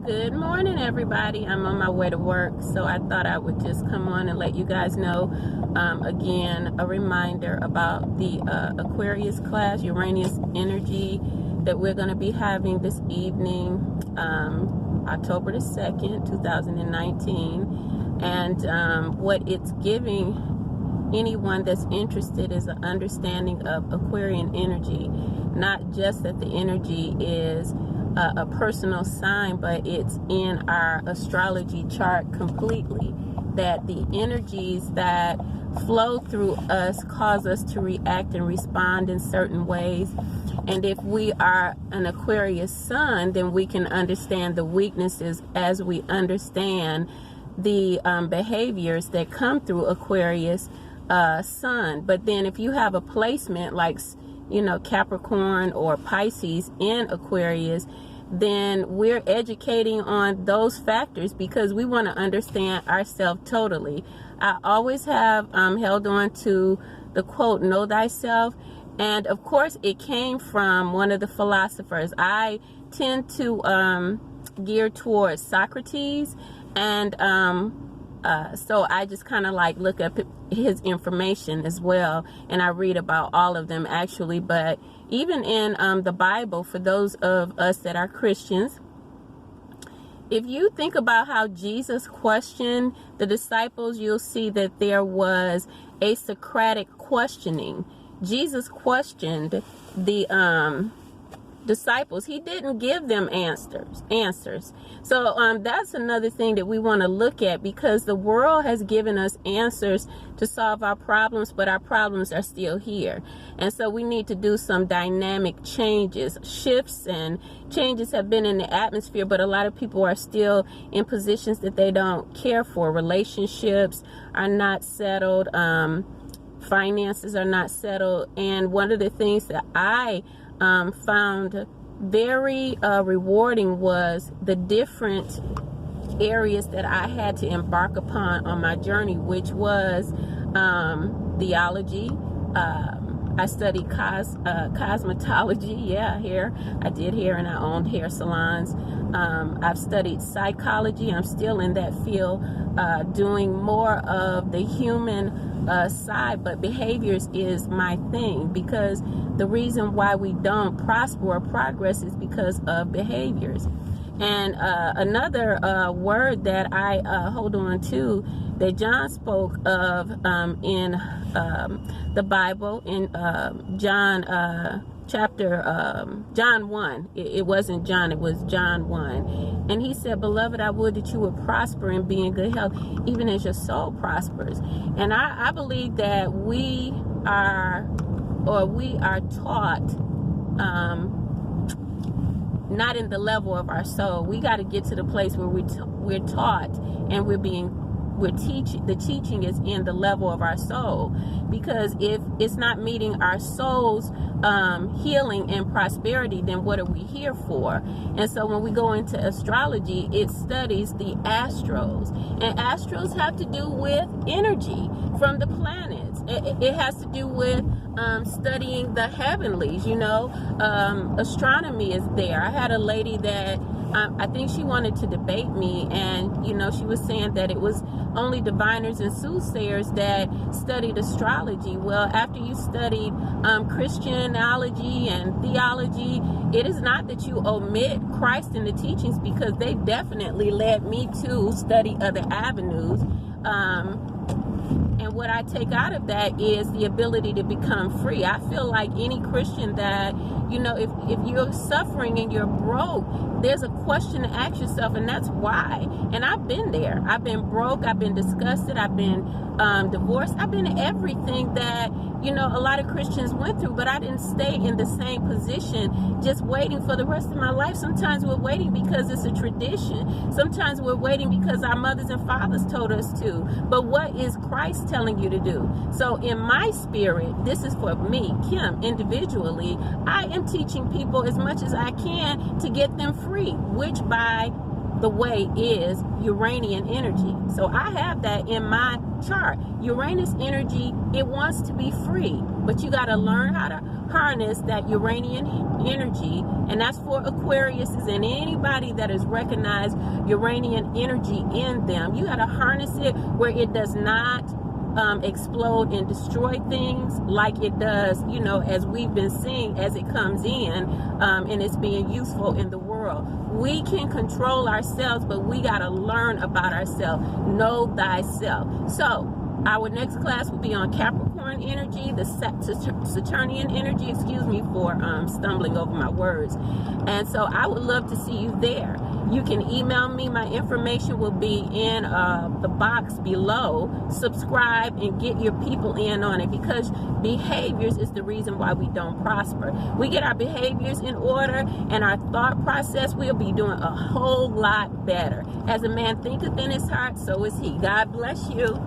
Good morning, everybody. I'm on my way to work, so I thought I would just come on and let you guys know. Again, a reminder about the Aquarius class, Uranus energy, that we're going to be having this evening, October the 2nd, 2019. And what it's giving anyone that's interested is an understanding of Aquarian energy. Not just that the energy is a personal sign, but it's in our astrology chart completely, that the energies that flow through us cause us to react and respond in certain ways. And if we are an Aquarius sun, then we can understand the weaknesses as we understand the behaviors that come through Aquarius sun. But then if you have a placement like, you know, Capricorn or Pisces in Aquarius, then we're educating on those factors because we want to understand ourselves totally. I always have held on to the quote, "Know thyself." And of course, it came from one of the philosophers. I tend to gear towards Socrates, and so I just kind of like look up his information as well, and I read about all of them actually. But even in the Bible, for those of us that are Christians, if you think about how Jesus questioned the disciples, you'll see that there was a Socratic questioning. Jesus questioned the disciples. He didn't give them answers. So that's another thing that we want to look at, because the world has given us answers to solve our problems, but our problems are still here. And so we need to do some dynamic changes. Shifts and changes have been in the atmosphere, but a lot of people are still in positions that they don't care for. Relationships are not settled. Finances are not settled. And one of the things that I found very rewarding was the different areas that I had to embark upon on my journey, which was theology. I studied cosmetology, hair. I did hair and I owned hair salons. I've studied psychology. I'm still in that field, doing more of the human side, but behaviors is my thing, because the reason why we don't prosper or progress is because of behaviors. And another word that I hold on to that John spoke of in the Bible, in John John 1. It wasn't John, it was John 1. And he said, "Beloved, I would that you would prosper and be in good health, even as your soul prospers." And I believe that we are taught not in the level of our soul. We got to get to the place where we're taught and the teaching is in the level of our soul. Because if it's not meeting our soul's healing and prosperity, then what are we here for? And so when we go into astrology, it studies the astros, and astros have to do with energy from the planets. It has to do with studying the heavenlies. Astronomy is there. I had a lady that I think she wanted to debate me, and she was saying that it was only diviners and soothsayers that studied astrology. Well, after you studied Christianology and theology, it is not that you omit Christ in the teachings, because they definitely led me to study other avenues. And what I take out of that is the ability to become free. I feel like any Christian that, if you're suffering and you're broke, there's a question to ask yourself, and that's why. And I've been there. I've been broke. I've been disgusted. I've been divorced. I've been everything that, a lot of Christians went through, but I didn't stay in the same position just waiting for the rest of my life. Sometimes we're waiting because it's a tradition. Sometimes we're waiting because our mothers and fathers told us to. But what is Christ telling you to do? So in my spirit, this is for me, Kim, individually, I am teaching people as much as I can to get them free, which by the way is Uranian energy. So I have that in my chart. Uranus energy, it wants to be free, but you got to learn how to harness that Uranian energy, and that's for Aquariuses and anybody that has recognized Uranian energy in them. You got to harness it where it does not explode and destroy things like it does, you know, as we've been seeing as it comes in, and it's being useful in the world. We can control ourselves, but we got to learn about ourselves. Know thyself. So our next class will be on Capricorn energy, the Saturnian energy, excuse me for stumbling over my words. And so I would love to see you there. You can email me. My information will be in the box below. Subscribe and get your people in on it, because behaviors is the reason why we don't prosper. We get our behaviors in order and our thought process, we'll be doing a whole lot better. As a man thinketh in his heart, so is he. God bless you.